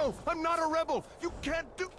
No, I'm not a rebel! You can't do...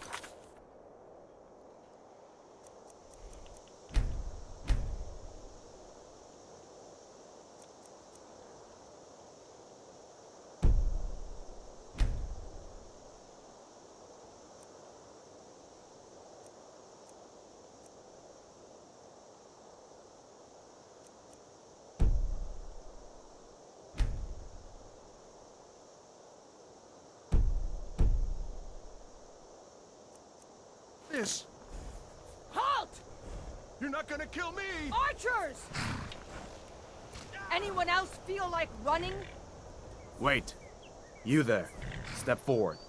This. Halt! You're not gonna kill me! Archers! Anyone else feel like running? Wait. You there. Step forward.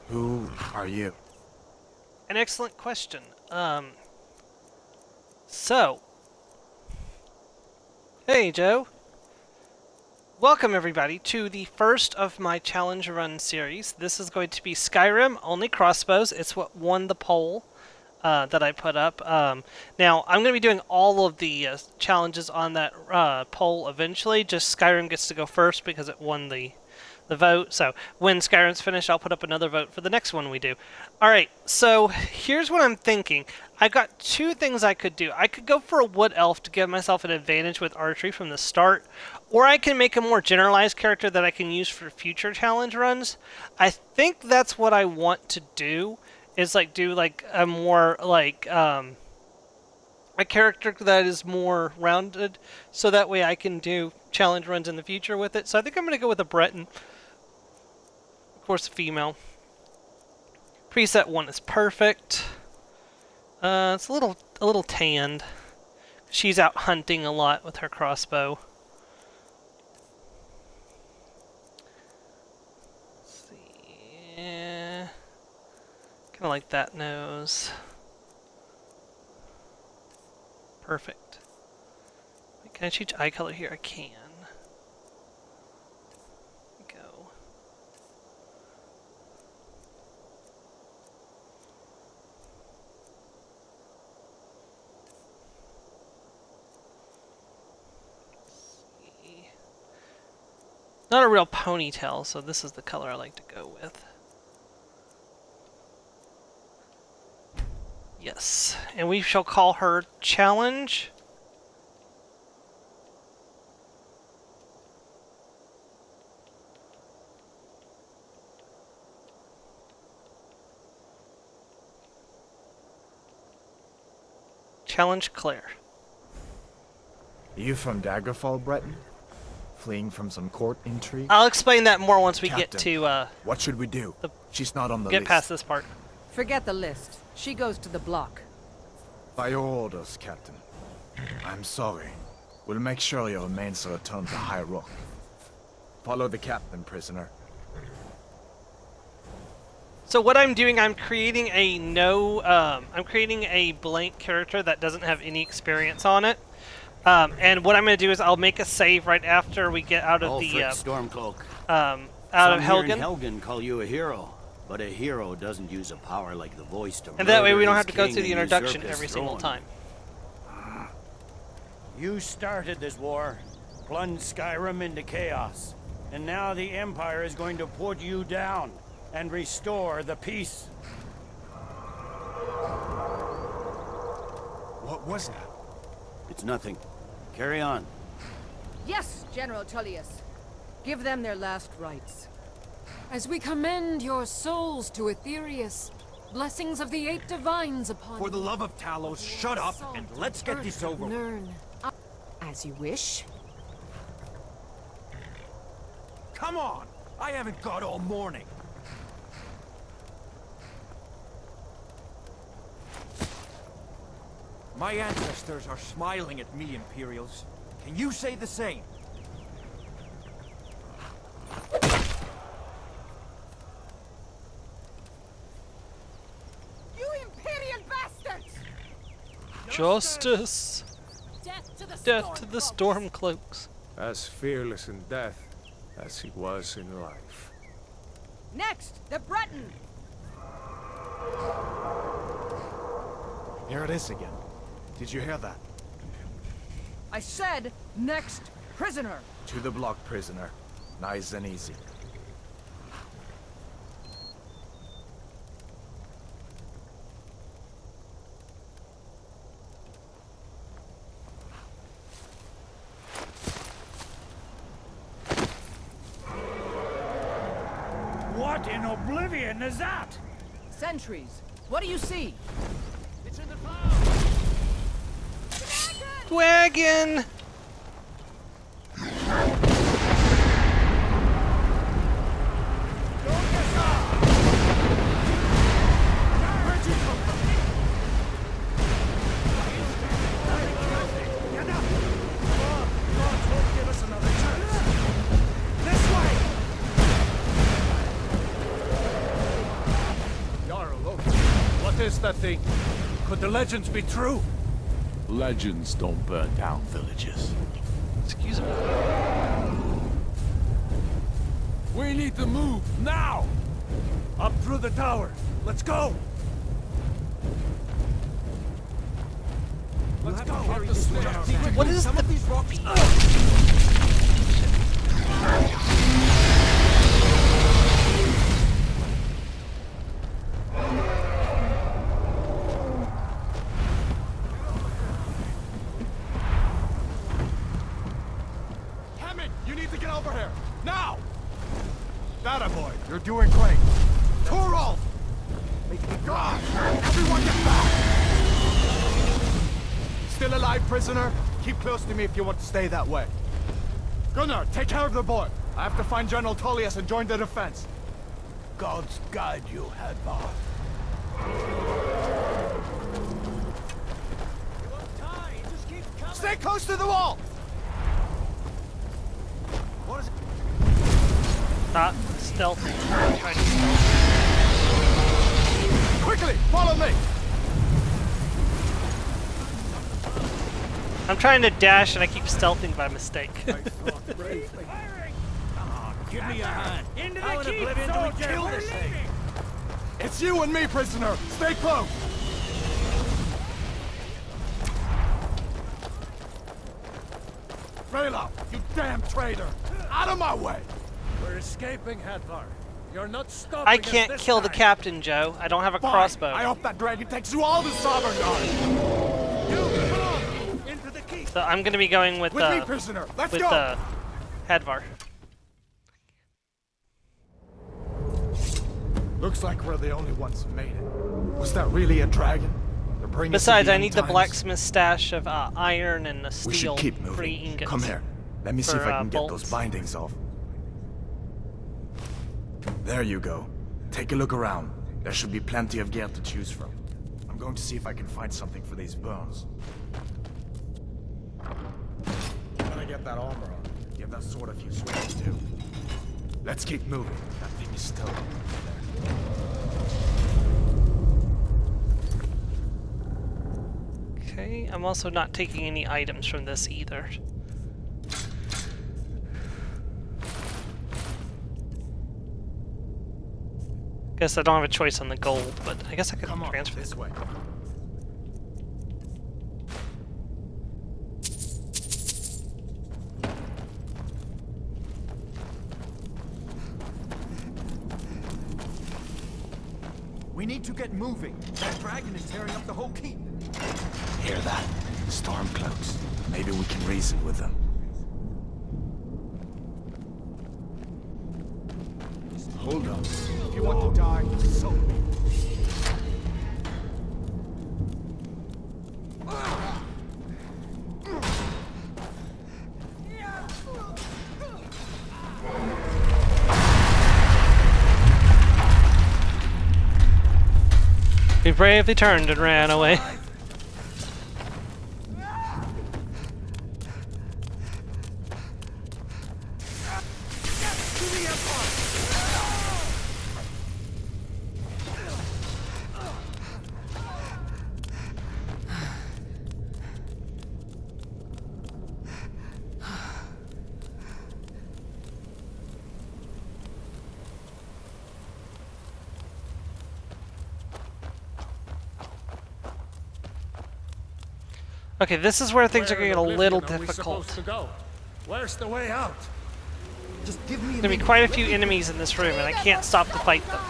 Who are you? An excellent question. So. Hey, Joe. Welcome, everybody, to the first of my challenge run series. This is going to be Skyrim, only crossbows. It's what won the poll that I put up. Now, I'm going to be doing all of the challenges on that poll eventually. Just Skyrim gets to go first because it won the vote. So when Skyrim's finished, I'll put up another vote for the next one we do. Alright, so here's what I'm thinking. I got two things I could do. I could go for a wood elf to give myself an advantage with archery from the start, or I can make a more generalized character that I can use for future challenge runs. I think that's what I want to do, is like do like a more like a character that is more rounded, so that way I can do challenge runs in the future with it. So I think I'm going to go with a Breton. Of course, a female. Preset 1 is perfect. It's a little tanned. She's out hunting a lot with her crossbow. Let's see. Kind of like that nose. Perfect. Can I change eye color here? I can. Go. See. Not a real ponytail, so this is the color I like to go with. Yes, and we shall call her Challenge. Challenge Clair. You from Daggerfall, Breton? Fleeing from some court intrigue? I'll explain that more once we Captain, get to what should we do? She's not on the get list. past this part. Forget the list. She goes to the block. By your orders, Captain. I'm sorry. We'll make sure your remains are returned to High Rock. Follow the captain, prisoner. So what I'm doing, I'm creating a I'm creating a blank character that doesn't have any experience on it. And what I'm going to do is I'll make a save right after we get out of the Stormcloak. out of Some here Helgen. in Helgen call you a hero, but a hero doesn't use a power like the voice to And that way we don't murder have to his go king through the and introduction usurp his every single throne. time. You started this war, plunged Skyrim into chaos, and now the Empire is going to put you down and restore the peace. What was that? It's nothing. Carry on. Yes, General Tullius. Give them their last rites. As we commend your souls to Aetherius, blessings of the 8 divines upon For the you. love of Talos, shut up and let's get this over with. Nern. As you wish. Come on! I haven't got all morning. My ancestors are smiling at me, Imperials. Can you say the same? You Imperial bastards! Justice! Death to the Death to the Stormcloaks. As fearless in death as he was in life. Next, the Breton. Here it is again. Did you hear that? I said next prisoner. To the block, prisoner. Nice and easy. What in oblivion is that? Sentries, what do you see? It's in the clouds! Wagon! What is that thing? Could the legends be true? Legends don't burn down villages. Excuse me. We need to move now! Up through the tower. Let's go! Let's go up the stairs. What is Some the... of these rocks... You need to get over here! Now! That boy, you're doing great. Torol! God! Everyone get back! Still alive, prisoner? Keep close to me if you want to stay that way. Gunnar, take care of the boy. I have to find General Tullius and join the defense. Gods guide you, Hadvar. Stay close to the wall! Stealth. Quickly, follow me! I'm trying to dash and I keep stealthing by mistake. Give me a hand. Into the keep, soldier! We're leaving! It's you and me, prisoner! Stay close! Freyla, you damn traitor! Out of my way! We're escaping, Hadvar. You're not stopping I us can't this kill the time. captain, Joe. I don't have a Fine. crossbow. I hope that dragon takes you all to Sovngarde! Come on! Into the keep! So I'm gonna be going with With me, prisoner! Let's with go! Hadvar. Looks like we're the only ones who made it. Was that really a dragon? They're bringing us to Besides, the I end need the times. blacksmith stash of iron and a We steel should keep free moving. ingots. Come here. Let me see if for, I can get bolts. those bindings off. There you go. Take a look around. There should be plenty of gear to choose from. I'm going to see if I can find something for these burns. I'm gonna get that armor on. Give that sword a few swings too. Let's keep moving. That thing is still there. Okay, I'm also not taking any items from this either. Guess I don't have a choice on the gold, but I guess I could Come on, transfer this way. We need to get moving. That dragon is tearing up the whole keep. Hear that? Stormcloaks. Maybe we can reason with them. Hold up. If you want to die, so be it. He bravely turned and ran away. Okay, this is where things are getting a little difficult. To go? Where's the way out? Just give me a There's gonna be minute. quite a few enemies in this room, and I can't stop to fight them.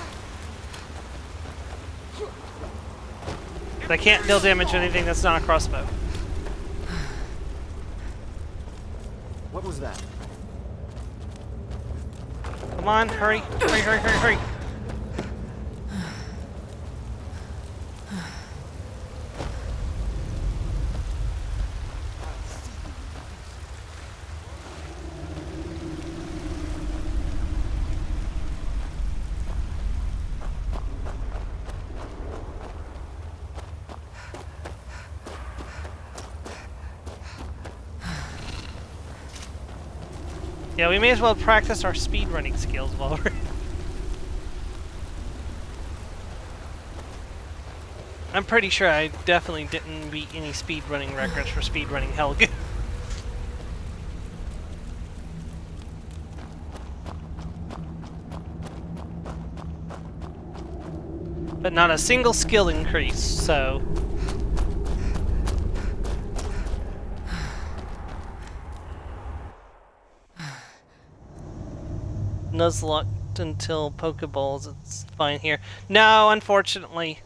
I can't deal damage to anything that's not a crossbow. What was that? Come on, hurry, hurry, hurry, hurry, hurry. Yeah, we may as well practice our speedrunning skills while we're... I'm pretty sure I definitely didn't beat any speedrunning records for speedrunning Helgen. But not a single skill increase, so... Nuzlocke until Pokeballs, it's fine here. No, unfortunately.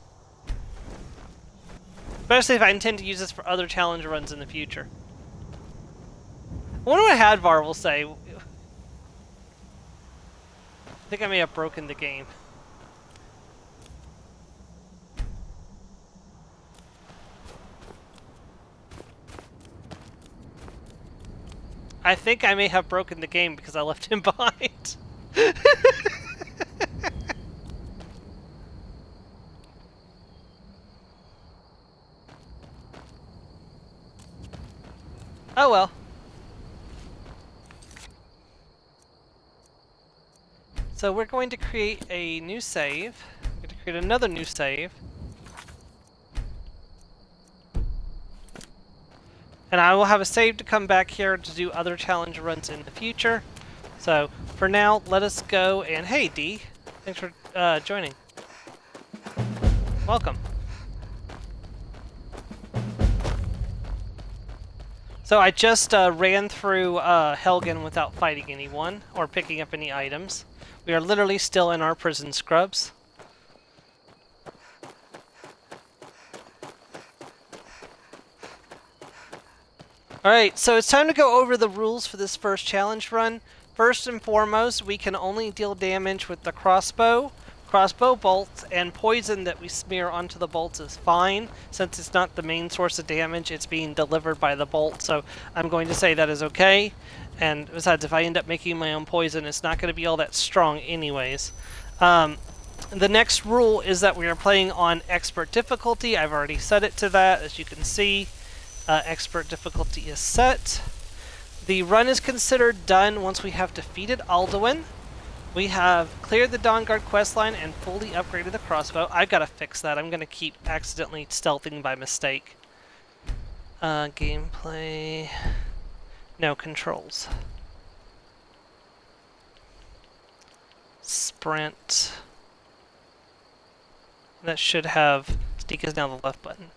Especially if I intend to use this for other challenge runs in the future. I wonder what Hadvar will say. I think I may have broken the game. I think I may have broken the game because I left him behind. Oh well. So we're going to create a new save. We're going to create another new save. And I will have a save to come back here to do other challenge runs in the future. So, for now, let us go and... Hey, Dee! Thanks for joining. Welcome. So I just ran through Helgen without fighting anyone or picking up any items. We are literally still in our prison scrubs. Alright, so it's time to go over the rules for this first challenge run. First and foremost, we can only deal damage with the crossbow bolts, and poison that we smear onto the bolts is fine. Since it's not the main source of damage, it's being delivered by the bolt, so I'm going to say that is okay. And besides, if I end up making my own poison, it's not going to be all that strong anyways. The next rule is that we are playing on expert difficulty. I've already set it to that, as you can see. Expert difficulty is set. The run is considered done once we have defeated Alduin. We have cleared the Dawnguard questline and fully upgraded the crossbow. I've got to fix that. I'm going to keep accidentally stealthing by mistake. Gameplay... No, controls. Sprint. That should have... Stick is now the left button.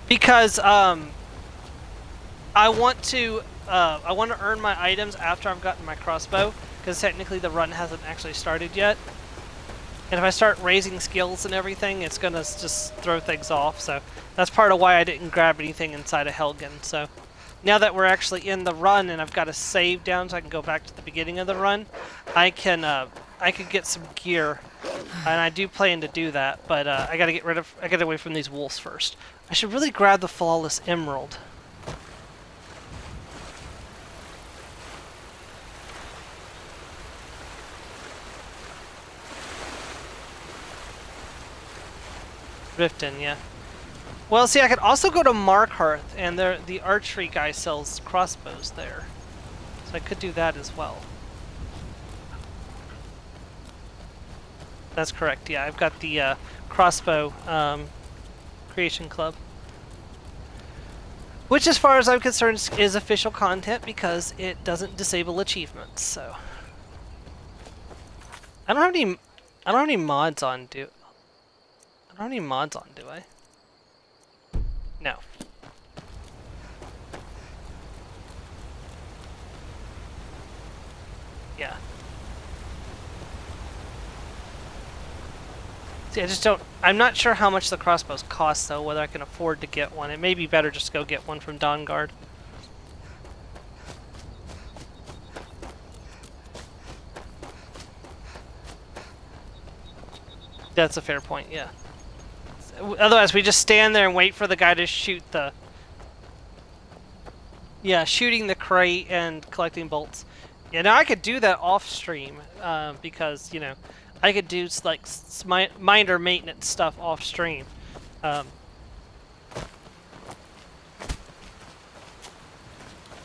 Because I want to earn my items after I've gotten my crossbow, because technically the run hasn't actually started yet. And if I start raising skills and everything, it's gonna just throw things off. So that's part of why I didn't grab anything inside of Helgen. So now that we're actually in the run and I've got a save down so I can go back to the beginning of the run, I can get some gear, and I do plan to do that. But I gotta get away from these wolves first. I should really grab the flawless emerald. Riften, yeah. Well, see, I could also go to Markhearth, and the archery guy sells crossbows there. So I could do that as well. That's correct, yeah. I've got the crossbow Creation Club. Which, as far as I'm concerned, is official content because it doesn't disable achievements, so... I don't have any mods on, do I? No. Yeah. See, I just don't... I'm not sure how much the crossbows cost, though, whether I can afford to get one. It may be better just to go get one from Dawnguard. That's a fair point, yeah. Otherwise, we just stand there and wait for the guy to shoot the... Yeah, shooting the crate and collecting bolts. Yeah, now I could do that off-stream, because, you know, I could do, like, minor maintenance stuff off-stream. Yeah,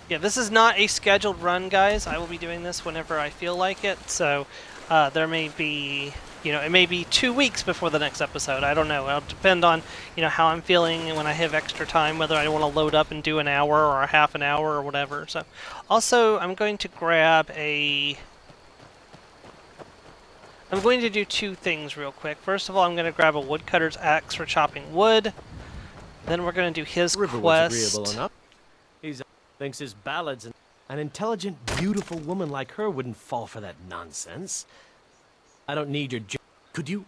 this is not a scheduled run, guys. I will be doing this whenever I feel like it, so there may be... You know, it may be 2 weeks before the next episode. I don't know. It'll depend on, you know, how I'm feeling and when I have extra time, whether I want to load up and do an hour or a half an hour or whatever. So, also, I'm going to grab a... I'm going to do 2 things real quick. First of all, I'm going to grab a woodcutter's axe for chopping wood. Then we're going to do his River quest. was agreeable enough. He thinks his ballads and an intelligent, beautiful woman like her wouldn't fall for that nonsense. I don't need your Could you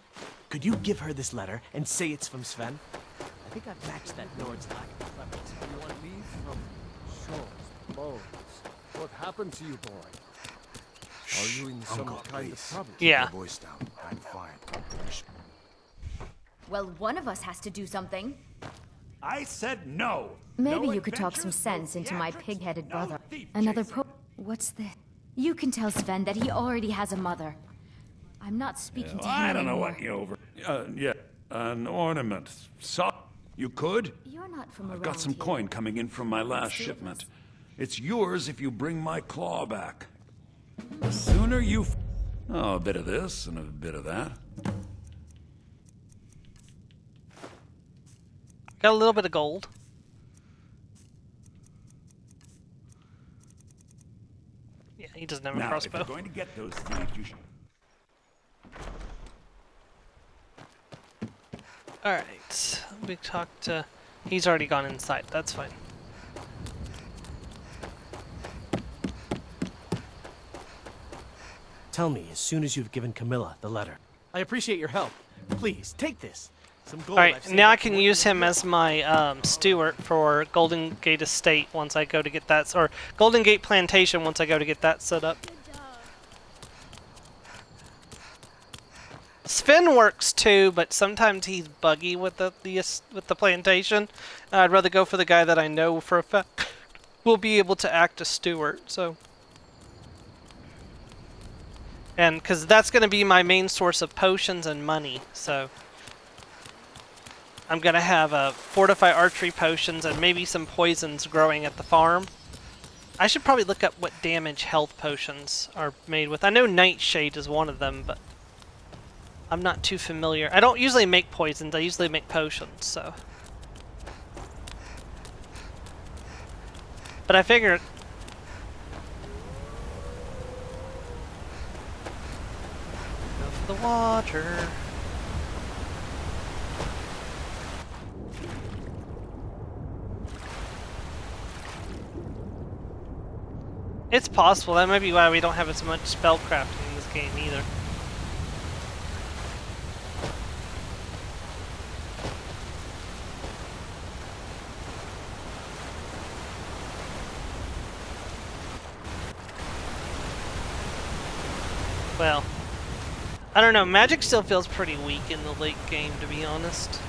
give her this letter and say it's from Sven? I think I've matched that Nord's lack of cleverness. You want leave from shores, bones. What happened to you, boy? Are you in some kind of trouble? Yeah. Keep your voice down. I'm fine. Well, one of us has to do something. I said no. Maybe No you could talk some adventures, sense no into my theatrics, pig-headed no brother. thief Another chasing. What's this? You can tell Sven that he already has a mother. I'm not speaking to him I don't know anymore. what you over. Yeah, an ornament. So you could. You're not from I've around got some here. coin coming in from my last Save us. shipment. It's yours if you bring my claw back. The sooner you. Oh, a bit of this and a bit of that. Got a little bit of gold. Yeah, he doesn't have a Now, if crossbow. you're going to get those thieves, you should. Alright, we talked to... He's already gone inside, that's fine. Tell me as soon as you've given Camilla the letter. I appreciate your help. Please, take this. Some gold. I've Alright, saved now I up can for use working him as my steward for Golden Gate Estate once I go to get that... Or Golden Gate Plantation once I go to get that set up. Sven works too, but sometimes he's buggy with the plantation. I'd rather go for the guy that I know for a fact will be able to act as steward. So, and because that's going to be my main source of potions and money. So, I'm gonna have a fortify archery potions and maybe some poisons growing at the farm. I should probably look up what damage health potions are made with. I know Nightshade is one of them, but I'm not too familiar. I don't usually make poisons, I usually make potions, so. But I figured... Go for the water. It's possible, that might be why we don't have as much spellcrafting in this game either. Well, I don't know, magic still feels pretty weak in the late game, to be honest.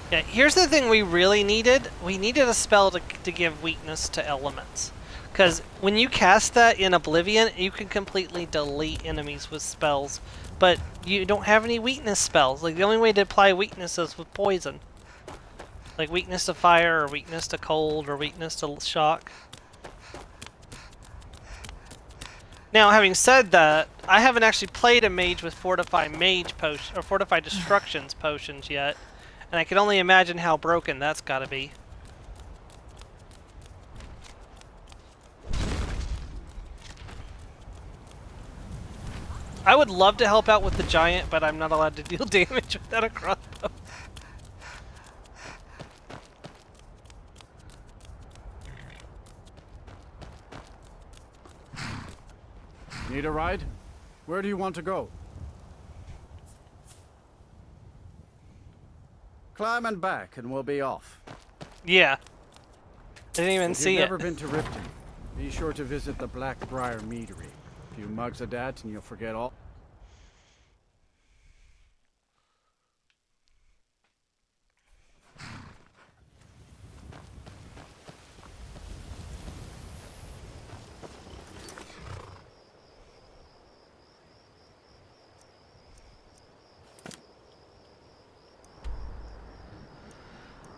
Yeah, here's the thing we really needed. We needed a spell to give weakness to elements. Because when you cast that in Oblivion, you can completely delete enemies with spells. But you don't have any weakness spells. Like, the only way to apply weakness is with poison. Like weakness to fire, or weakness to cold, or weakness to shock. Now, having said that, I haven't actually played a mage with Fortify Mage potion or Fortify Destructions potions yet, and I can only imagine how broken that's got to be. I would love to help out with the giant, but I'm not allowed to deal damage without a crossbow. Need a ride? Where do you want to go? Climb and back, and we'll be off. Yeah. I didn't even If see you've it. never been to Riften, be sure to visit the Blackbriar Meadery. A few mugs of that, and you'll forget all.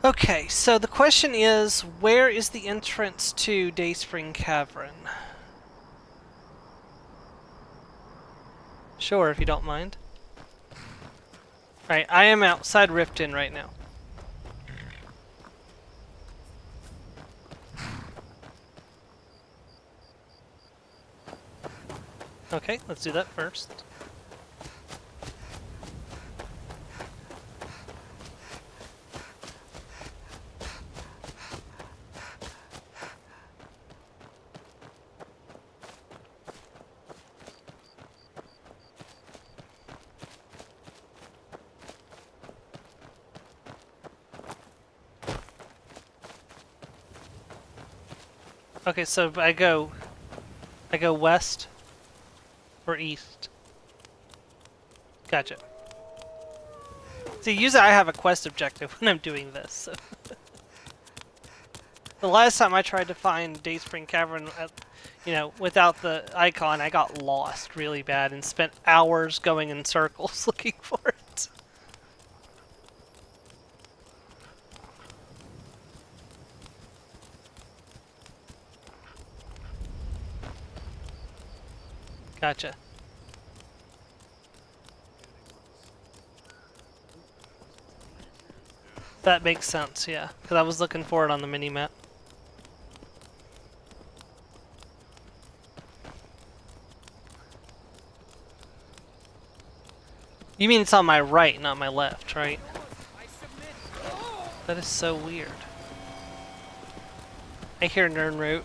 Okay, so the question is, where is the entrance to Dayspring Cavern? Sure, if you don't mind. Alright, I am outside Riften right now. Okay, let's do that first. Okay, so I go west or east. Gotcha. See, usually I have a quest objective when I'm doing this. So. The last time I tried to find Dayspring Cavern, you know, without the icon, I got lost really bad and spent hours going in circles looking for it. Gotcha. That makes sense, yeah. Because I was looking for it on the mini-map. You mean it's on my right, not my left, right? That is so weird. I hear Nernroot.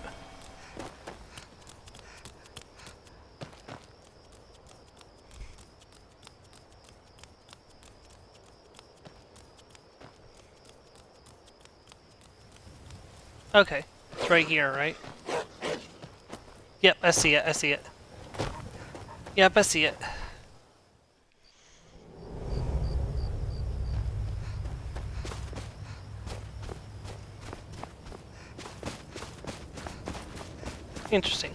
Okay, it's right here, right? Yep, I see it, I see it. Yep, I see it. Interesting.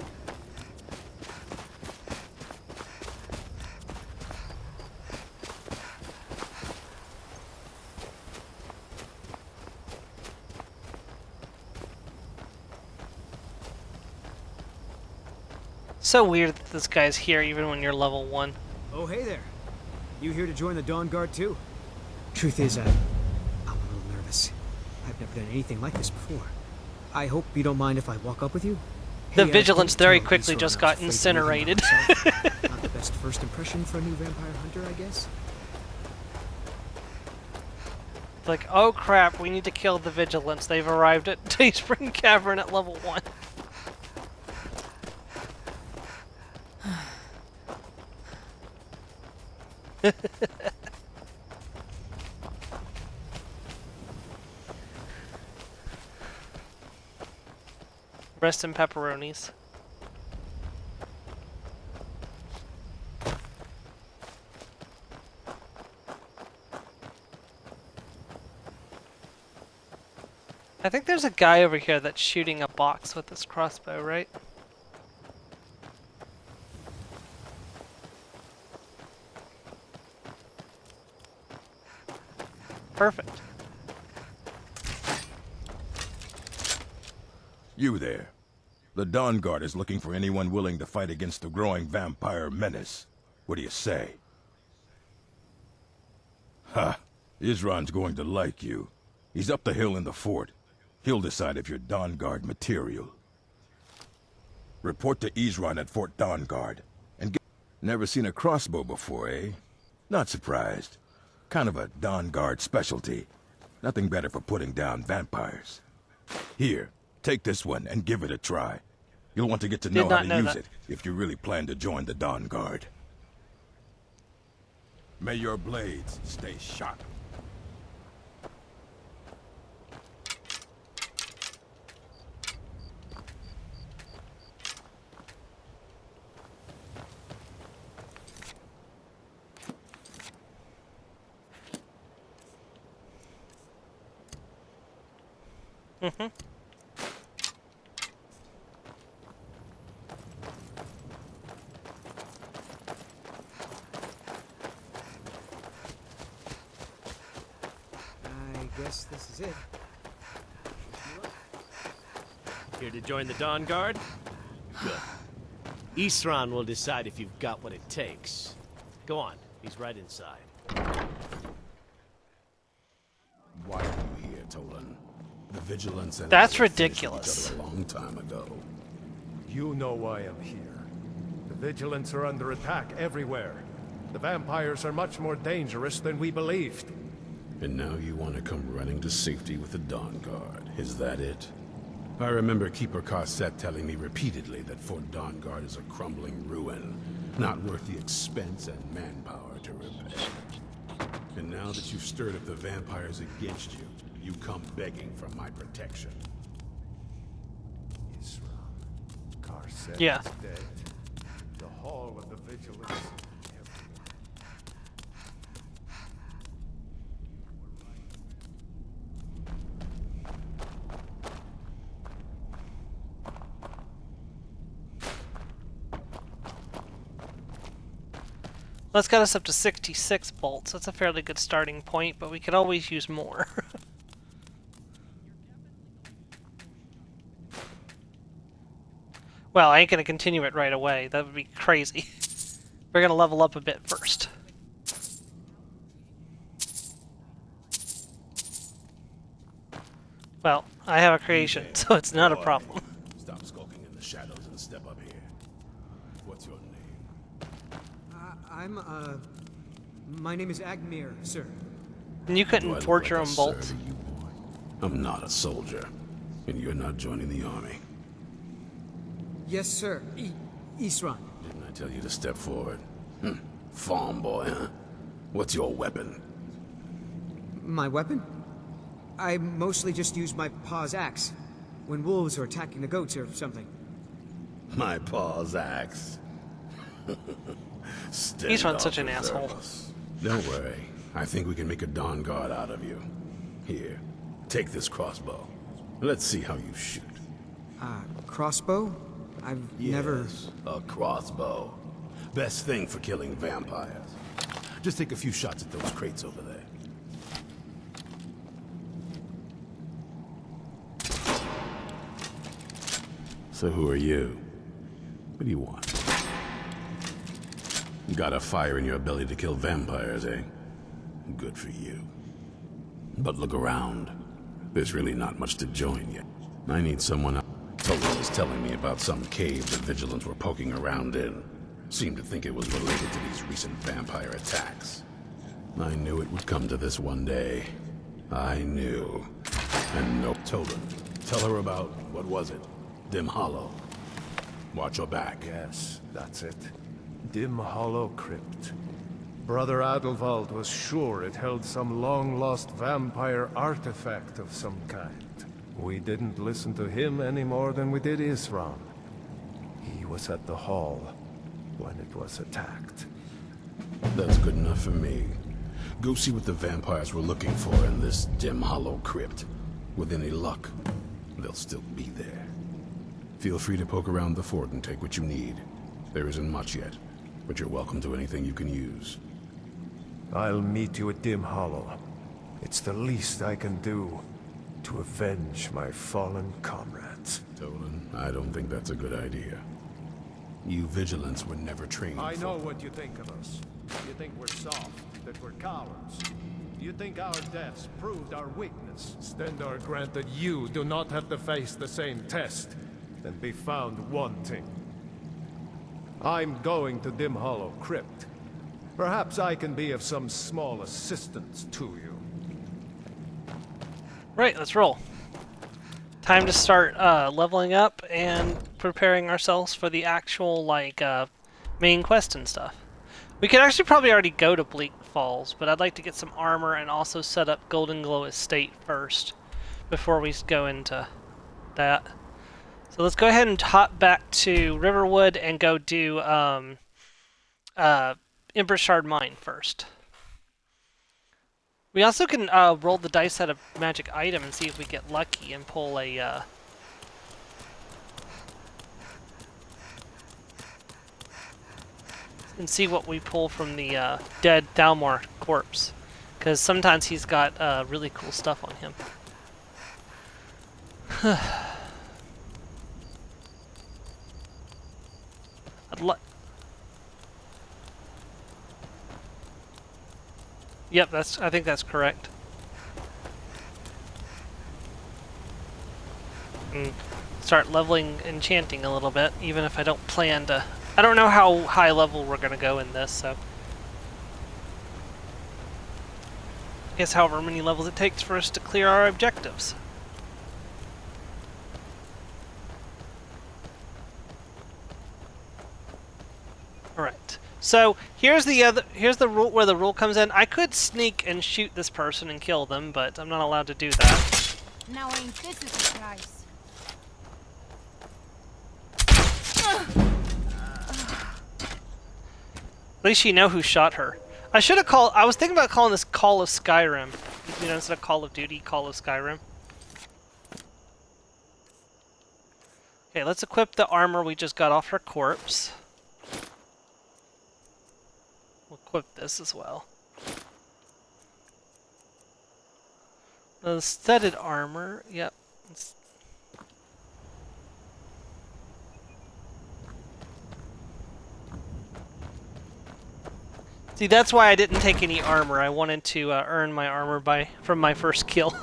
So weird that this guy's here even when you're level 1. Oh, hey there. You here to join the Dawnguard too? Truth is, I'm a little nervous. I've never done anything like this before. I hope you don't mind if I walk up with you? The Hey, vigilance don't very tell quickly Isra just I'm got afraid to leave him by incinerated. myself. Not the best first impression for a new vampire hunter, I guess. Like, oh crap, we need to kill the vigilance. They've arrived at Dayspring Cavern at level 1. Rest in pepperonis. I think there's a guy over here that's shooting a box with this crossbow, right? Perfect. You there. The Dawnguard is looking for anyone willing to fight against the growing vampire menace. What do you say? Ha! Isran's going to like you. He's up the hill in the fort. He'll decide if you're Dawnguard material. Report to Isran at Fort Dawnguard. And get... Never seen a crossbow before, eh? Not surprised. Kind of a Dawnguard specialty. Nothing better for putting down vampires. Here, take this one and give it a try. You'll want to get to Did know how not to know use that. it if you really plan to join the Dawnguard. May your blades stay sharp. Mm-hmm. I guess this is it. Here to join the Dawnguard? Good. Isran will decide if you've got what it takes. Go on, he's right inside. Why are you here, Tolan? The Vigilance and That's I finished ridiculous. each other a long time ago. You know why I'm here. The Vigilants are under attack everywhere. The vampires are much more dangerous than we believed. And now you want to come running to safety with the Dawnguard. Is that it? I remember Keeper Carset telling me repeatedly that Fort Dawnguard is a crumbling ruin, not worth the expense and manpower to repair. And now that you've stirred up the vampires against you, you come begging for my protection. Carset Yeah. is dead. The Hall of the Vigilance. That's got us up to 66 bolts. That's a fairly good starting point, but we could always use more. Well, I ain't gonna continue it right away. That would be crazy. We're gonna level up a bit first. Well, I have a creation, so it's not a problem. Stop skulking in the shadows and step up here. What's your name? My name is Agmir, sir. And you Do I couldn't look forge like your a own sir bolts. to you, boy? I'm not a soldier, and you're not joining the army. Yes, sir. Isran. Didn't I tell you to step forward? Farm boy, huh? What's your weapon? My weapon? I mostly just use my paw's axe when wolves are attacking the goats or something. My paw's axe. He's run such an asshole. Don't worry. I think we can make a Dawnguard out of you. Here, take this crossbow. Let's see how you shoot. Crossbow? I've never... a crossbow. Best thing for killing vampires. Just take a few shots at those crates over there. So who are you? What do you want? Got a fire in your belly to kill vampires, eh? Good for you. But look around. There's really not much to join yet. I need someone else. Tolan was telling me about some cave the Vigilants were poking around in. Seemed to think it was related to these recent vampire attacks. I knew it would come to this one day. I knew. And no, Tolan. Tell her about, what was it? Dim Hollow. Watch your back. Yes, that's it. Dim Hollow Crypt. Brother Adelwald was sure it held some long-lost vampire artifact of some kind. We didn't listen to him any more than we did Isran. He was at the hall when it was attacked. That's good enough for me. Go see what the vampires were looking for in this Dim Hollow Crypt. With any luck, they'll still be there. Feel free to poke around the fort and take what you need. There isn't much yet, but you're welcome to anything you can use. I'll meet you at Dim Hollow. It's the least I can do to avenge my fallen comrades. Tolan, I don't think that's a good idea. You Vigilants were never trained I for... know what you think of us. You think we're soft, that we're cowards. You think our deaths proved our weakness. Stendarr granted you do not have to face the same test and be found wanting. I'm going to Dim Hollow Crypt. Perhaps I can be of some small assistance to you. Right, let's roll. time to start leveling up and preparing ourselves for the actual like main quest and stuff. We could actually probably already go to Bleak Falls, but I'd like to get some armor and also set up Golden Glow Estate first before we go into that. So let's go ahead and hop back to Riverwood and go do Emperor Shard Mine first. We also can roll the dice at a magic item and see if we get lucky and pull a and see what we pull from the dead Thalmor corpse, because sometimes he's got really cool stuff on him. Yep, I think that's correct. And start leveling enchanting a little bit, even if I don't plan to. I don't know how high level we're gonna go in this, so I guess however many levels it takes for us to clear our objectives. Alright. So here's the rule where the rule comes in. I could sneak and shoot this person and kill them, but I'm not allowed to do that. Now ain't this a surprise? At least you know who shot her. I should have called. I was thinking about calling this Call of Skyrim. You know, instead of Call of Duty, Call of Skyrim. Okay, let's equip the armor we just got off her corpse. We'll equip this as well. The studded armor. Yep. See, that's why I didn't take any armor. I wanted to earn my armor from my first kill.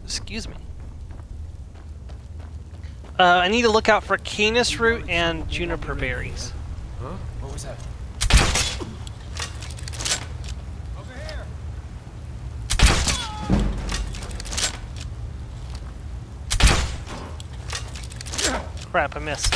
Excuse me. I need to look out for Canis root and juniper berries. Huh? What was that? Crap, I missed.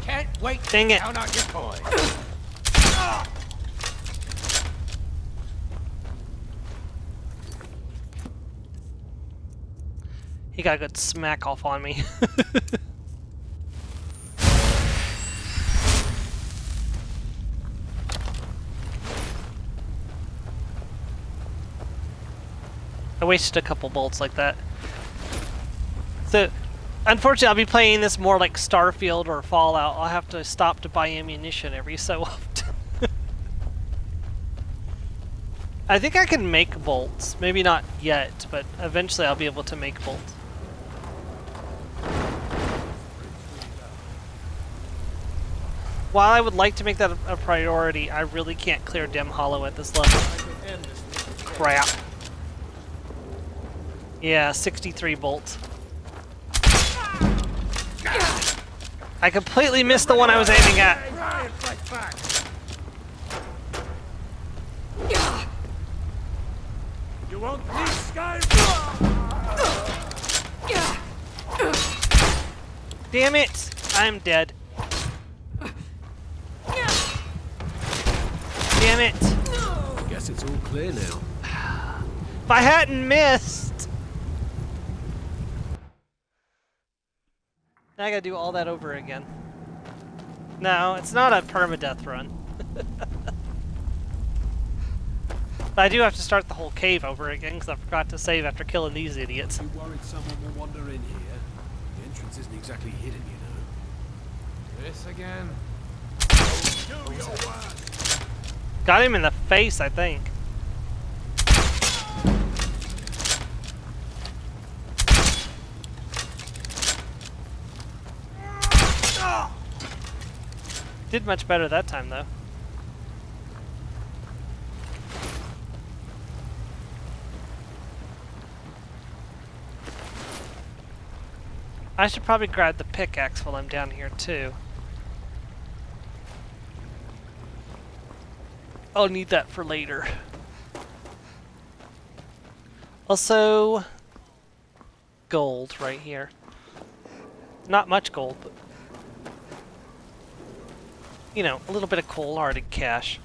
Can't wait. Dang it. Count out your coin. He got a good smack off on me. I wasted a couple bolts like that. So, unfortunately, I'll be playing this more like Starfield or Fallout. I'll have to stop to buy ammunition every so often. I think I can make bolts. Maybe not yet, but eventually I'll be able to make bolts. While I would like to make that a priority, I really can't clear Dim Hollow at this level. Crap. Yeah, 63 bolts. I completely missed the one I was aiming at. You won't leave Skyrim! Damn it! I'm dead. Damn it! Guess it's all clear now. If I hadn't missed! Now I gotta do all that over again. No, it's not a permadeath run. But I do have to start the whole cave over again because I forgot to save after killing these idiots. You worried someone will wander in here? The entrance isn't exactly hidden, you know. This again? Do your worst. Got him in the face, I think. Did much better that time, though. I should probably grab the pickaxe while I'm down here too. I'll need that for later. Also, gold right here. Not much gold, but you know, a little bit of cold-hearted cash.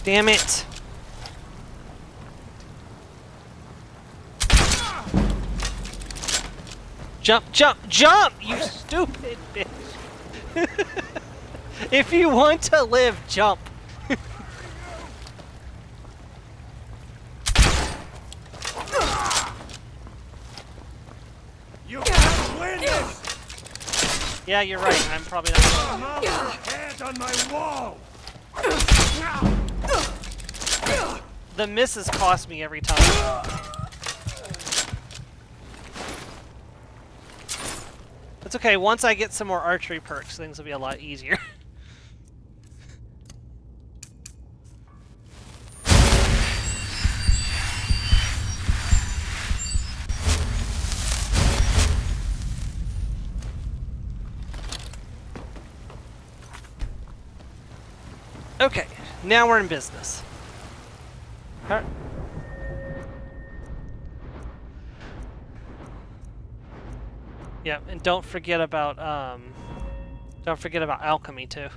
Damn it! Jump, jump, jump! You stupid bitch! If you want to live, jump! You can't win this! Yeah, you're right. I'm probably not. Hands on my wall! The misses cost me every time. It's okay. Once I get some more archery perks, things will be a lot easier. Okay, now we're in business. Alright. Yeah, and don't forget about alchemy too.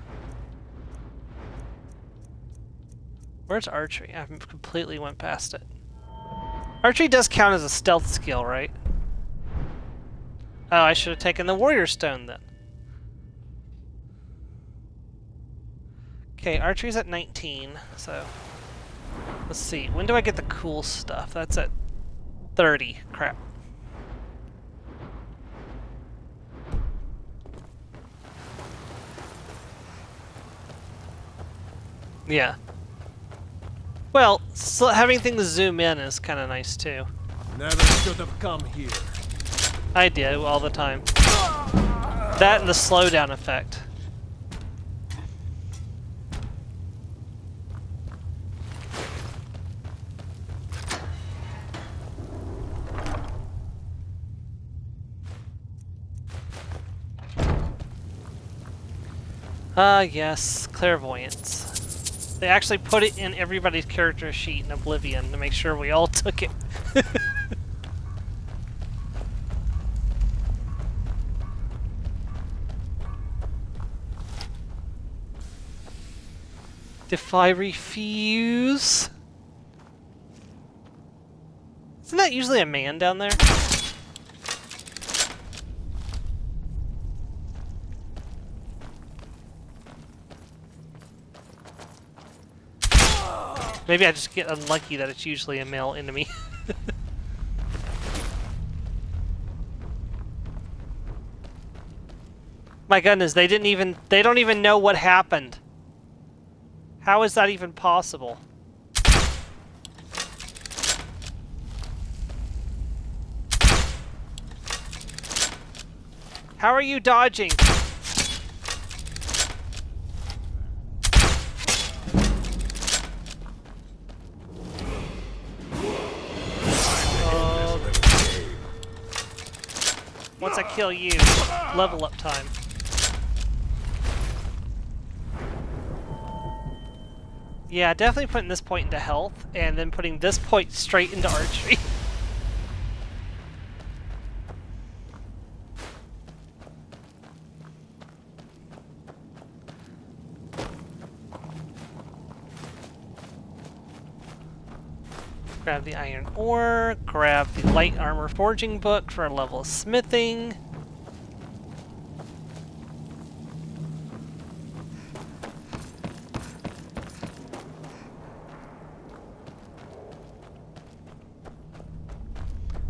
Where's archery? I completely went past it. Archery does count as a stealth skill, right? Oh, I should have taken the warrior stone then. Okay, archery's at 19, so let's see. When do I get the cool stuff? That's at 30. Crap. Yeah. Well, so having things zoom in is kind of nice too. Never should have come here. I do all the time. That and the slowdown effect. Yes, clairvoyance. They actually put it in everybody's character sheet in Oblivion to make sure we all took it. If I refuse... Isn't that usually a man down there? Maybe I just get unlucky that it's usually a male enemy. My goodness, they don't even know what happened. How is that even possible? How are you dodging? Once I kill you, level up time. Yeah, definitely putting this point into health, and then putting this point straight into archery. Grab the iron ore, grab the light armor forging book for a level of smithing.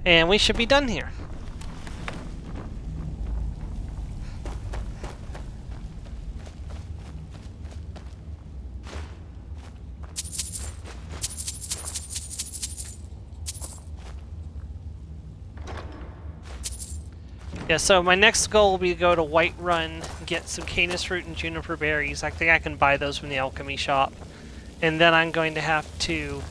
And we should be done here. Yeah, so my next goal will be to go to Whiterun, get some canis root and juniper berries. I think I can buy those from the alchemy shop. And then I'm going to have to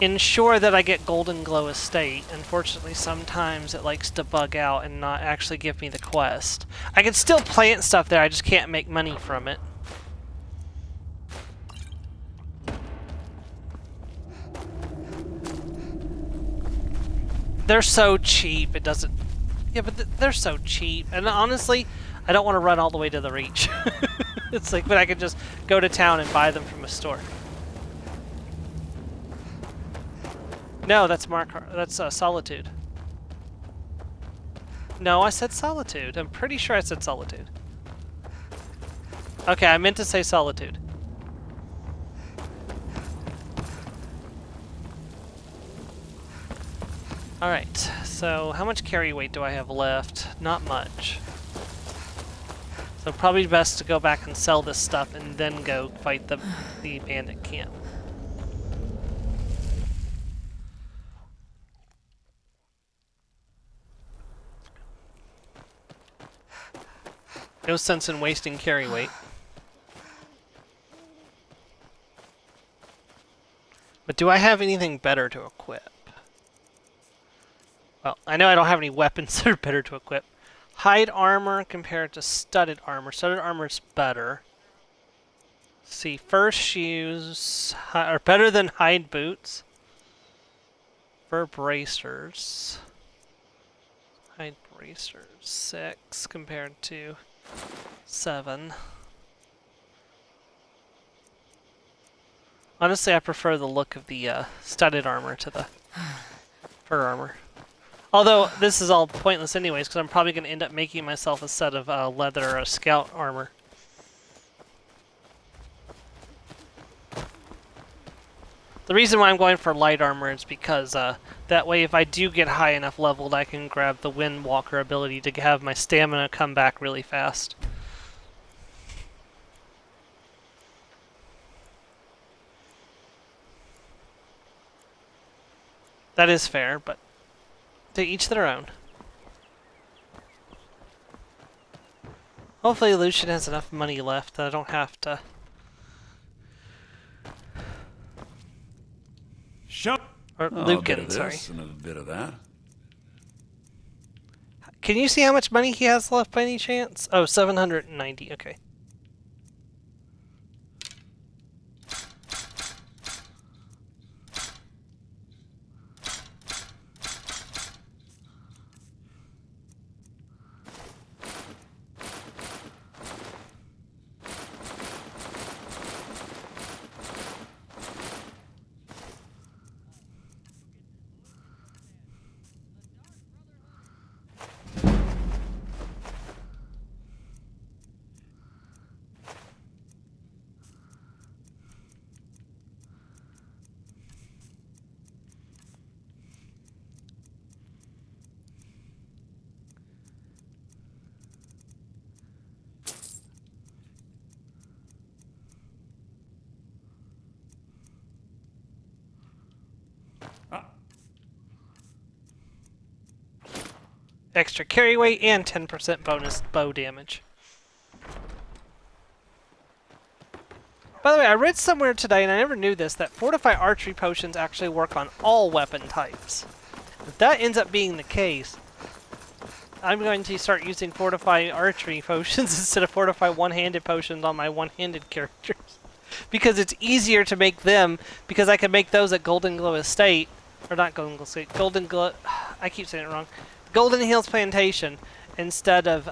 ensure that I get Golden Glow Estate. Unfortunately, sometimes it likes to bug out and not actually give me the quest. I can still plant stuff there, I just can't make money from it. They're so cheap, it doesn't... Yeah, but they're so cheap. And honestly, I don't want to run all the way to the Reach. It's like, but I could just go to town and buy them from a store. No, that's Solitude. No, I said Solitude. I'm pretty sure I said Solitude. Okay, I meant to say Solitude. Alright, so how much carry weight do I have left? Not much. So probably best to go back and sell this stuff and then go fight the bandit camp. No sense in wasting carry weight. But do I have anything better to equip? Well, I know I don't have any weapons that are better to equip. Hide armor compared to studded armor. Studded armor is better. Let's see, fur shoes are better than hide boots. Fur bracers. Hide bracers 6 compared to 7. Honestly, I prefer the look of the studded armor to the fur armor. Although, this is all pointless anyways, because I'm probably going to end up making myself a set of leather or scout armor. The reason why I'm going for light armor is because that way if I do get high enough leveled, I can grab the Windwalker ability to have my stamina come back really fast. That is fair, but to each their own. Hopefully Lucian has enough money left that I don't have to... Or Lucan, sorry. And a bit of that. Can you see how much money he has left by any chance? Oh, 790, okay. Extra carry weight and 10% bonus bow damage. By the way, I read somewhere today, and I never knew this, that Fortify Archery Potions actually work on all weapon types. If that ends up being the case, I'm going to start using Fortify Archery Potions instead of Fortify One-Handed Potions on my one-handed characters. Because it's easier to make them, because I can make those at Golden Glow Estate, or not Golden Glow Estate, Golden Glow... I keep saying it wrong. Golden Hills Plantation, instead of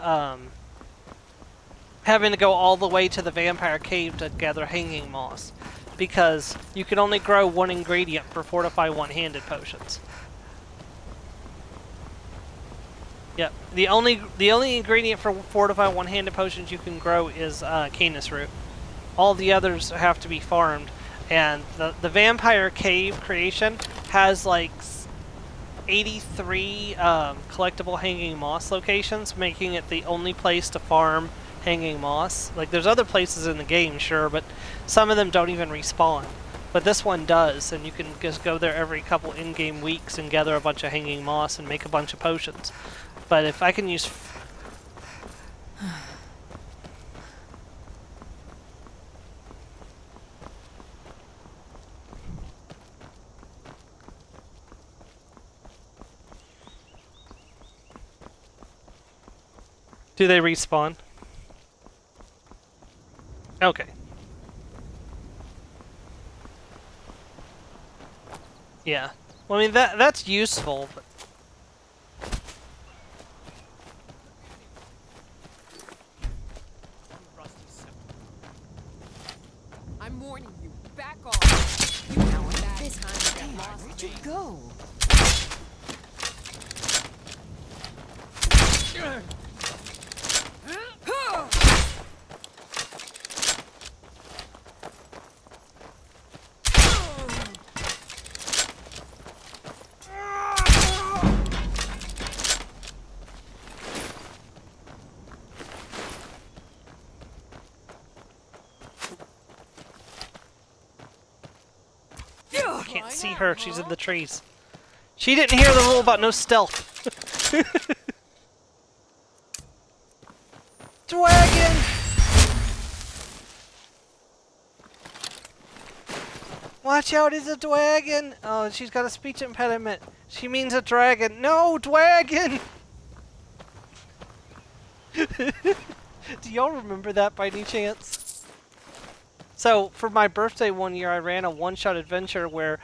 having to go all the way to the Vampire Cave to gather hanging moss, because you can only grow one ingredient for Fortify One-Handed Potions. Yep, the only ingredient for Fortify One-Handed Potions you can grow is canis root. All the others have to be farmed, and the Vampire Cave creation has like 83 collectible hanging moss locations, making it the only place to farm hanging moss. Like, there's other places in the game, sure, but some of them don't even respawn. But this one does, and you can just go there every couple in-game weeks and gather a bunch of hanging moss and make a bunch of potions. But if I can use Do they respawn? Okay. Yeah. Well, I mean, that's useful, but... I'm warning you. Back off. You know that this time to get lost. Where'd you go? Can't see her. She's in the trees. She didn't hear the rule about no stealth. Dragon! Watch out, it's a dragon! Oh, she's got a speech impediment. She means a dragon. No, dragon! Do y'all remember that by any chance? So, for my birthday one year, I ran a one-shot adventure where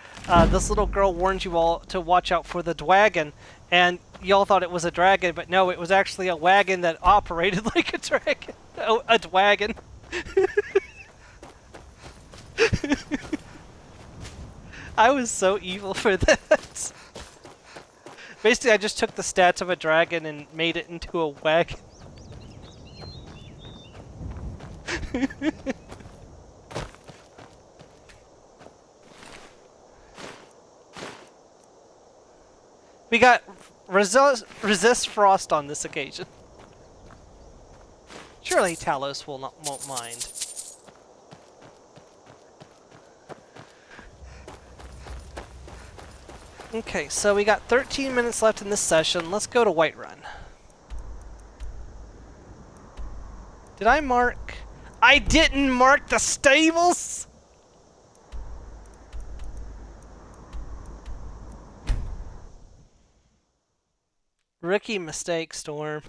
this little girl warned you all to watch out for the dragon, and y'all thought it was a dragon, but no, it was actually a wagon that operated like a dragon. Oh, a wagon. I was so evil for that. Basically, I just took the stats of a dragon and made it into a wagon. We got resist frost on this occasion. Surely Talos won't mind. Okay, so we got 13 minutes left in this session. Let's go to Whiterun. Did I mark? I didn't mark the stables! Rookie mistake, Storm.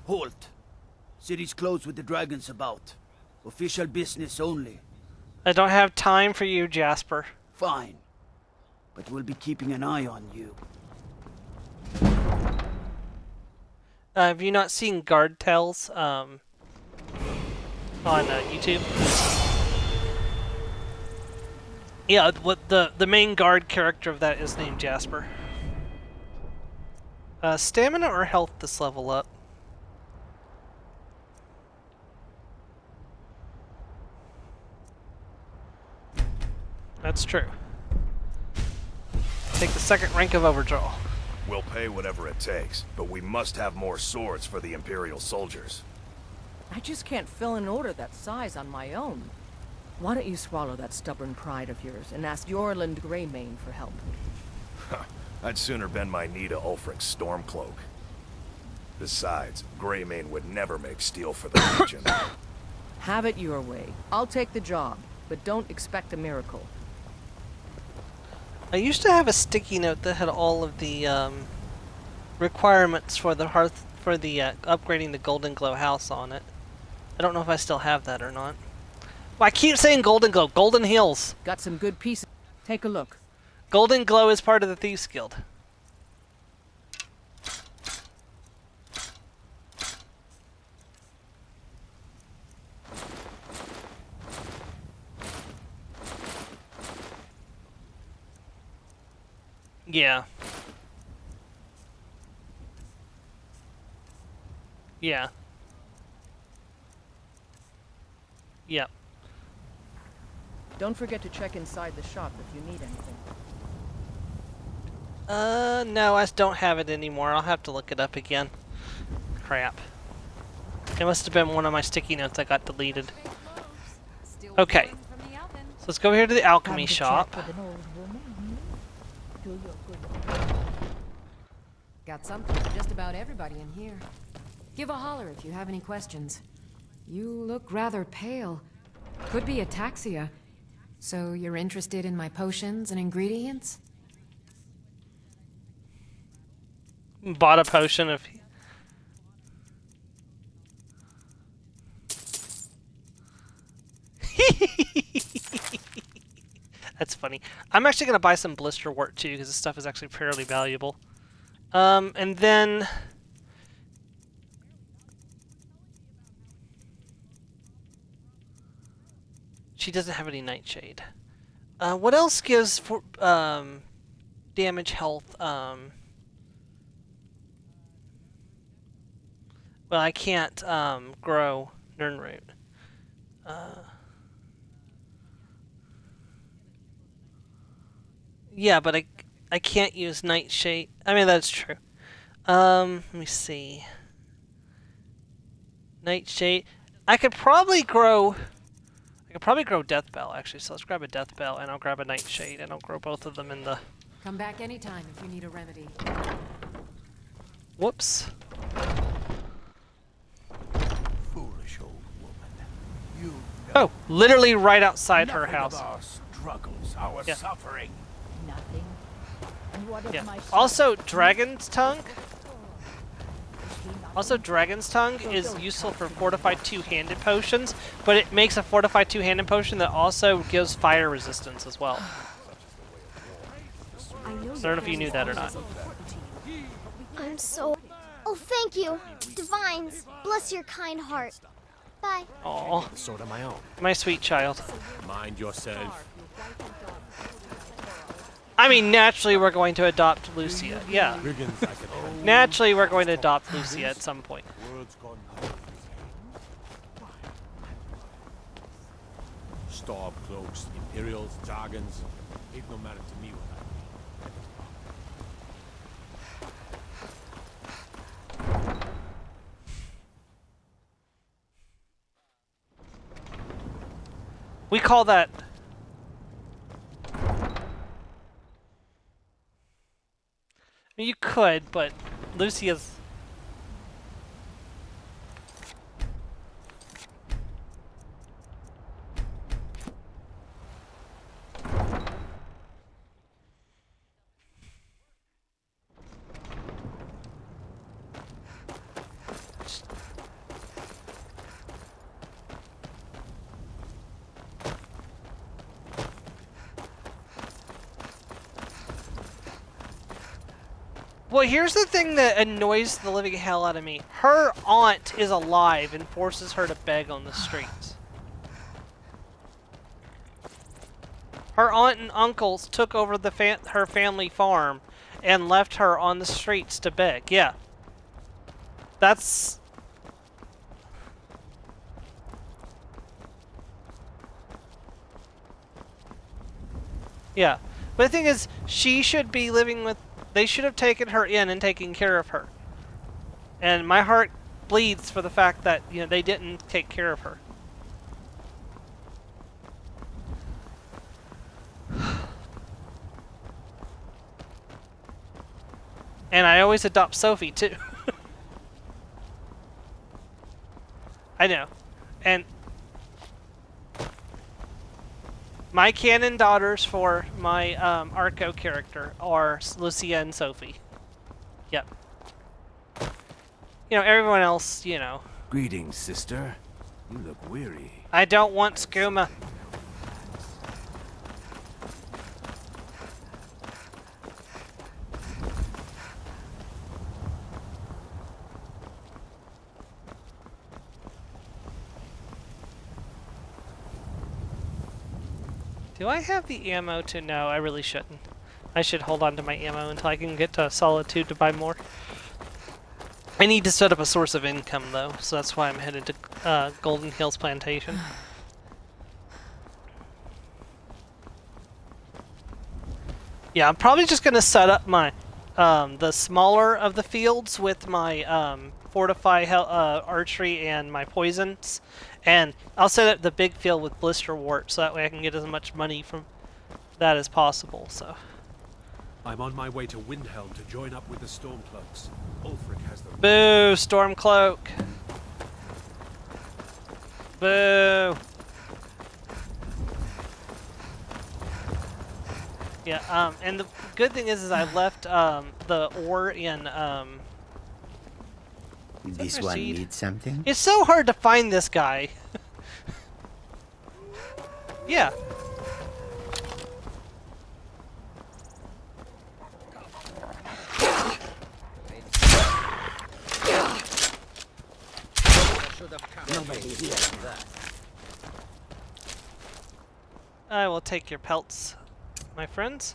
Halt. City's closed with the dragons about. Official business only. I don't have time for you, Jasper. Fine. But we'll be keeping an eye on you. Have you not seen Guard Tales on YouTube? Yeah, what the main guard character of that is named Jasper. Stamina or health this level up? That's true. Take the second rank of overdraw. We'll pay whatever it takes, but we must have more swords for the Imperial soldiers. I just can't fill an order that size on my own. Why don't you swallow that stubborn pride of yours and ask Yorland Greymane for help? I'd sooner bend my knee to Ulfric's Stormcloak. Besides, Greymane would never make steel for the Legion. Have it your way. I'll take the job, but don't expect a miracle. I used to have a sticky note that had all of the requirements for the upgrading the Golden Glow house on it. I don't know if I still have that or not. Well, I keep saying Golden Glow. Golden Hills. Got some good pieces. Take a look. Golden Glow is part of the Thieves Guild. Yeah. Yeah. Yep. Don't forget to check inside the shop if you need anything. No, I don't have it anymore. I'll have to look it up again. Crap. It must have been one of my sticky notes that got deleted. Okay. So let's go here to the alchemy shop. Got something for just about everybody in here. Give a holler if you have any questions. You look rather pale. Could be ataxia. So you're interested in my potions and ingredients? Bought a potion of... That's funny. I'm actually going to buy some blister wort too, because this stuff is actually fairly valuable. And then... She doesn't have any nightshade. What else gives for damage, health? Well, I can't grow Nirnroot. Yeah, but I can't use nightshade. I mean, that's true. Let me see. Nightshade. I could probably grow Death Bell, actually, so let's grab a Death Bell, and I'll grab a Nightshade, and I'll grow both of them in the... Come back anytime if you need a remedy. Whoops. Foolish old woman. You Oh, literally right outside her house. Our struggles, our Yeah. suffering. Nothing. And what of Yeah. my Also, Dragon's Tongue. Also, Dragon's Tongue is useful for fortified two-handed potions, but it makes a fortified two-handed potion that also gives fire resistance as well. I don't know if you knew that or not. I'm so... Oh, thank you. Divines, bless your kind heart. Bye. Aw. Sort of my own. My sweet child. Mind yourself. I mean, naturally we're going to adopt Lucia. Yeah. Naturally we're going to adopt Lucia at some point. Storm cloaks, Imperials, Jargons. It no matter to me what We call that... I mean, you could, but Lucia's... Well, here's the thing that annoys the living hell out of me. Her aunt is alive and forces her to beg on the streets. Her aunt and uncles took over her family farm and left her on the streets to beg. Yeah. That's... Yeah. But the thing is, she should be living with... They should have taken her in and taken care of her. And my heart bleeds for the fact that, you know, they didn't take care of her. And I always adopt Sophie, too. I know. And my canon daughters for my Arco character are Lucia and Sophie. Yep. You know, everyone else, you know. Greetings, sister. You look weary. I don't want skooma. Do I have the ammo to... No, I really shouldn't. I should hold on to my ammo until I can get to Solitude to buy more. I need to set up a source of income, though, so that's why I'm headed to Golden Hills Plantation. Yeah, I'm probably just going to set up my the smaller of the fields with my fortify archery and my poisons, and I'll set up the big field with blister wart, so that way I can get as much money from that as possible. So I'm on my way to Windhelm to join up with the Stormcloaks. Ulfric has the... Boo, Stormcloak. Boo. Yeah, and the good thing is I left the ore in This one needs something? It's so hard to find this guy. Yeah. I will take your pelts, my friends.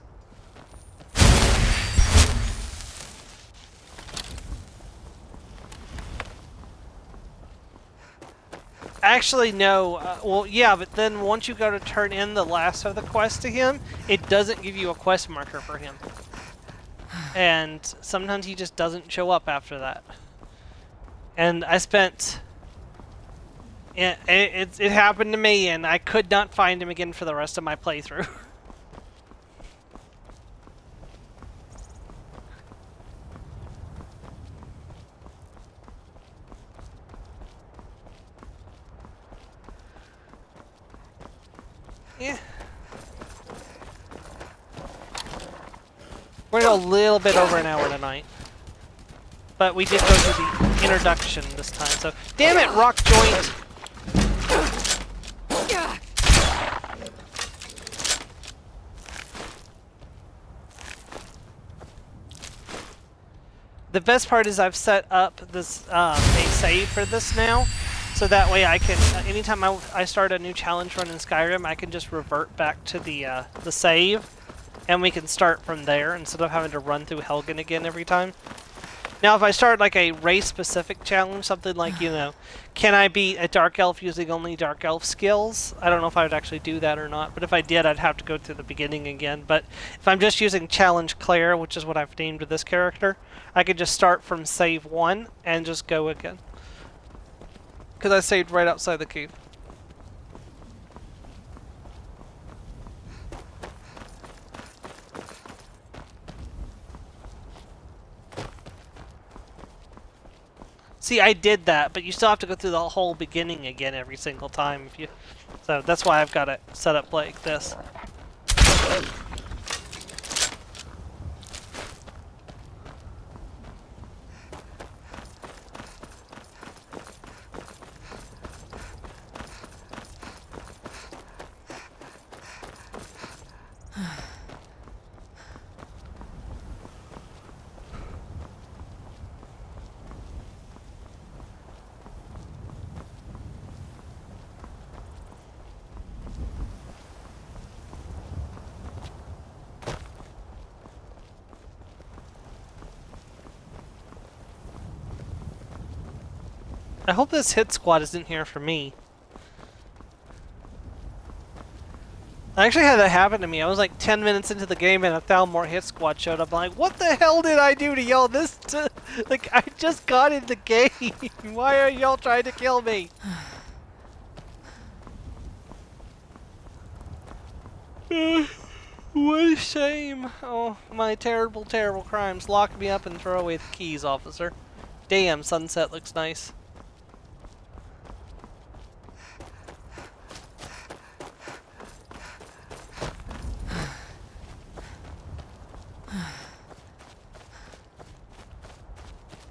Actually, no. Well, yeah, but then once you go to turn in the last of the quest to him, it doesn't give you a quest marker for him. And sometimes he just doesn't show up after that. And I spent... It happened to me, and I could not find him again for the rest of my playthrough. Yeah. We're going to go a little bit over an hour tonight. But we did go through the introduction this time, so... Damn it, rock joint! The best part is I've set up this a save for this now, so that way I can, anytime I start a new challenge run in Skyrim, I can just revert back to the save, and we can start from there instead of having to run through Helgen again every time. Now, if I start like a race-specific challenge, something like, you know, can I beat a Dark Elf using only Dark Elf skills? I don't know if I would actually do that or not, but if I did, I'd have to go through the beginning again. But if I'm just using Challenge Clair, which is what I've named this character, I could just start from save 1 and just go again. Because I saved right outside the cave. See, I did that, but you still have to go through the whole beginning again every single time if you... So that's why I've got it set up like this. I hope this hit squad isn't here for me. I actually had that happen to me. I was like 10 minutes into the game and a Thalmor hit squad showed up. I'm like, what the hell did I do to y'all this? Like, I just got in the game. Why are y'all trying to kill me? What a shame. Oh, my terrible, terrible crimes. Lock me up and throw away the keys, officer. Damn, sunset looks nice.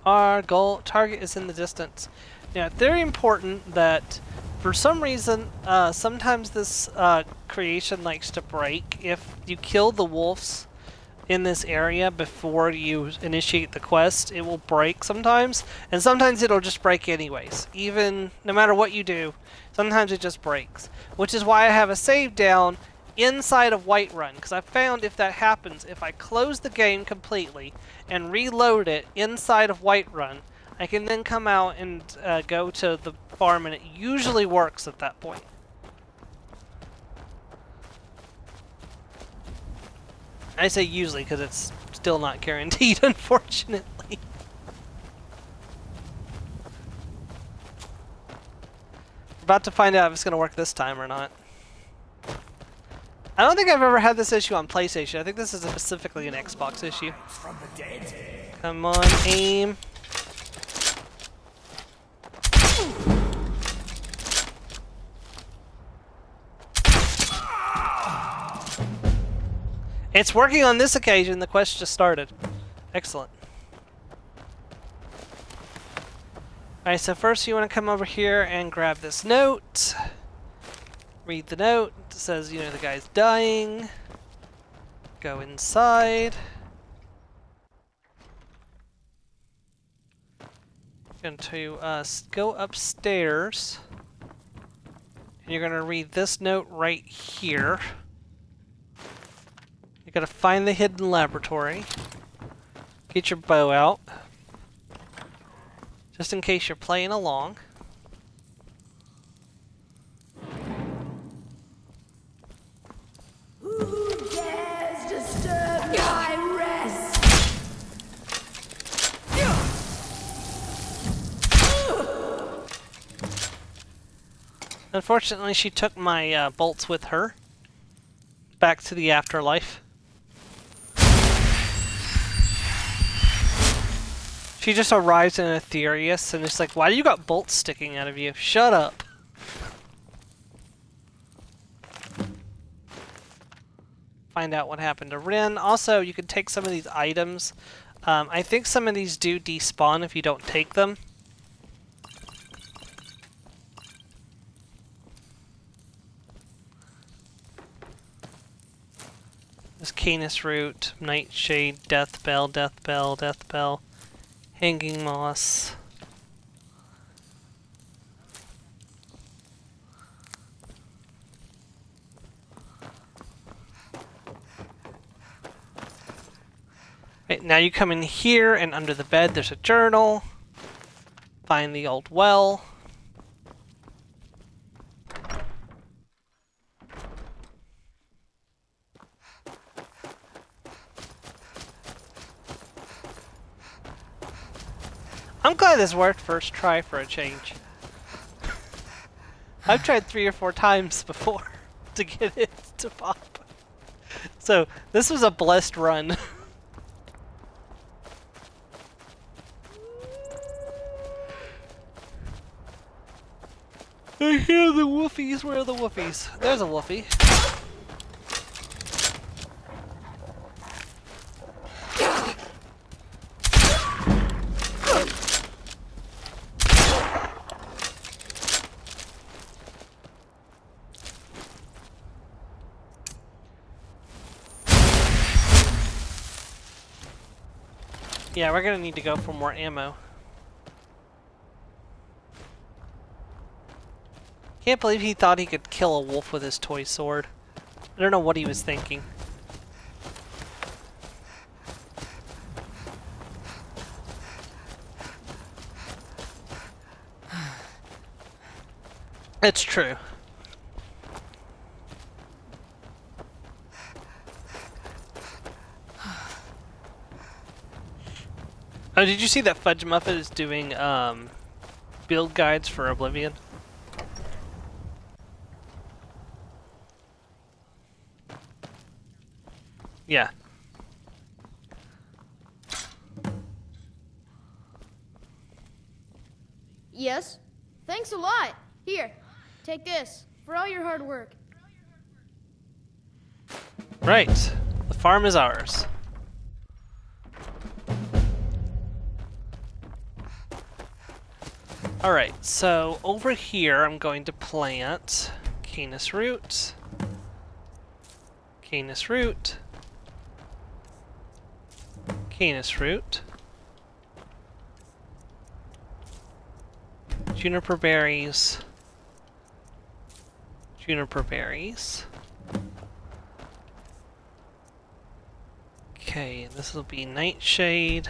Our goal target is in the distance. Now, it's very important that, for some reason, sometimes this creation likes to break. If you kill the wolves in this area before you initiate the quest, it will break sometimes, and sometimes it'll just break anyways. Even no matter what you do, sometimes it just breaks. Which is why I have a save down inside of Whiterun, because I found if that happens, if I close the game completely and reload it inside of Whiterun, I can then come out and go to the farm, and it usually works at that point. I say usually because it's still not guaranteed, unfortunately. We're about to find out if it's going to work this time or not. I don't think I've ever had this issue on PlayStation. I think this is specifically an Xbox issue. Come on, aim. It's working on this occasion. The quest just started. Excellent. Alright, so first you want to come over here and grab this note. Read the note. It says, you know, the guy's dying. Go inside. Going to go upstairs. And you're going to read this note right here. You gotta find the hidden laboratory. Get your bow out. Just in case you're playing along. Who dares disturb my rest? Unfortunately, she took my bolts with her. Back to the afterlife. She just arrives in Aetherius and it's like, why do you got bolts sticking out of you? Shut up. Find out what happened to Rin. Also, you can take some of these items. I think some of these do despawn if you don't take them. There's Canis Root, Nightshade, Death Bell, Death Bell, Death Bell. Hanging moss. Right, now you come in here and under the bed there's a journal. Find the old well. I'm glad this worked first try for a change. I've tried 3 or 4 times before to get it to pop. So this was a blessed run. I hear the woofies. Where are the woofies? There's a woofie. Yeah, we're gonna need to go for more ammo. Can't believe he thought he could kill a wolf with his toy sword. I don't know what he was thinking. It's true. Oh, did you see that Fudge Muffet is doing build guides for Oblivion? Yeah. Yes? Thanks a lot. Here, take this for all your hard work. Right. The farm is ours. Alright, so over here I'm going to plant Canis Root, Canis Root, Canis Root, Juniper Berries, Juniper Berries. Okay, this will be Nightshade.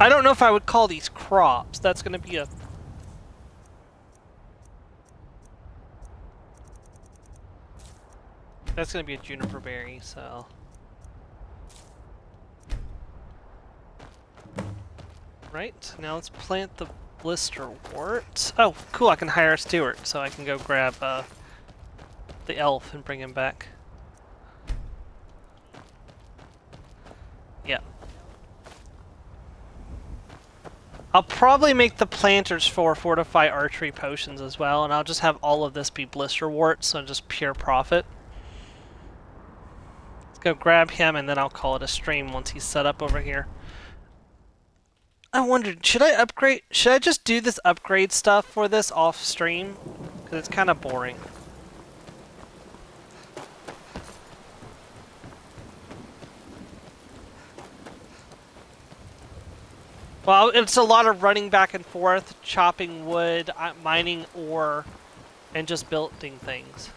I don't know if I would call these crops. That's going to be a... That's going to be a juniper berry, so... Right, now let's plant the blisterwort. Oh, cool, I can hire a steward, so I can go grab the elf and bring him back. Yeah. I'll probably make the planters for fortify archery potions as well, and I'll just have all of this be blisterwort, so just pure profit. Let's go grab him, and then I'll call it a stream once he's set up over here. I wondered, should I upgrade? Should I just do this upgrade stuff for this off stream? Because it's kind of boring. Well, it's a lot of running back and forth, chopping wood, mining ore, and just building things.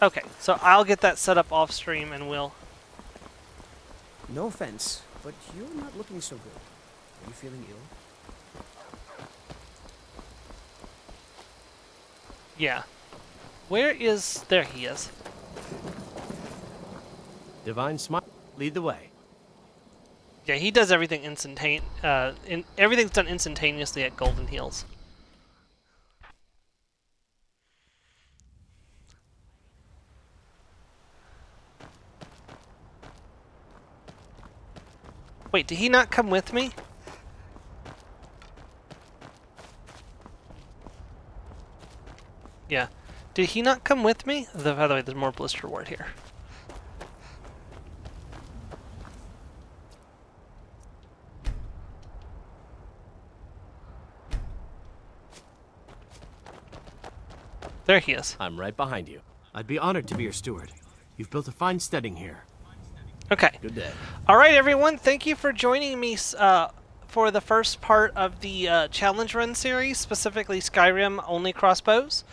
Okay, so I'll get that set up off stream and we'll... No offense, but you're not looking so good. Are you feeling ill? Yeah. Where is... There he is. Divine Smile, lead the way. Yeah, he does everything everything's done instantaneously at Golden Hills. Wait, did he not come with me? Yeah. Did he not come with me? By the way, there's more blisterwort here. There he is. I'm right behind you. I'd be honored to be your steward. You've built a fine steading here. Okay. Good day. All right, everyone. Thank you for joining me for the first part of the challenge run series, specifically Skyrim only crossbows.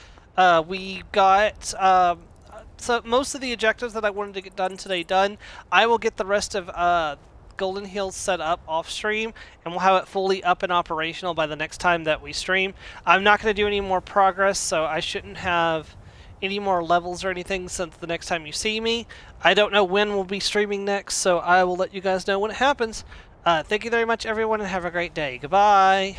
We got so most of the objectives that I wanted to get done today done. I will get the rest of Golden Hills set up off stream, and we'll have it fully up and operational by the next time that we stream. I'm not going to do any more progress, so I shouldn't have any more levels or anything since the next time you see me. I don't know when we'll be streaming next, so I will let you guys know when it happens. Thank you very much, everyone, and have a great day. Goodbye.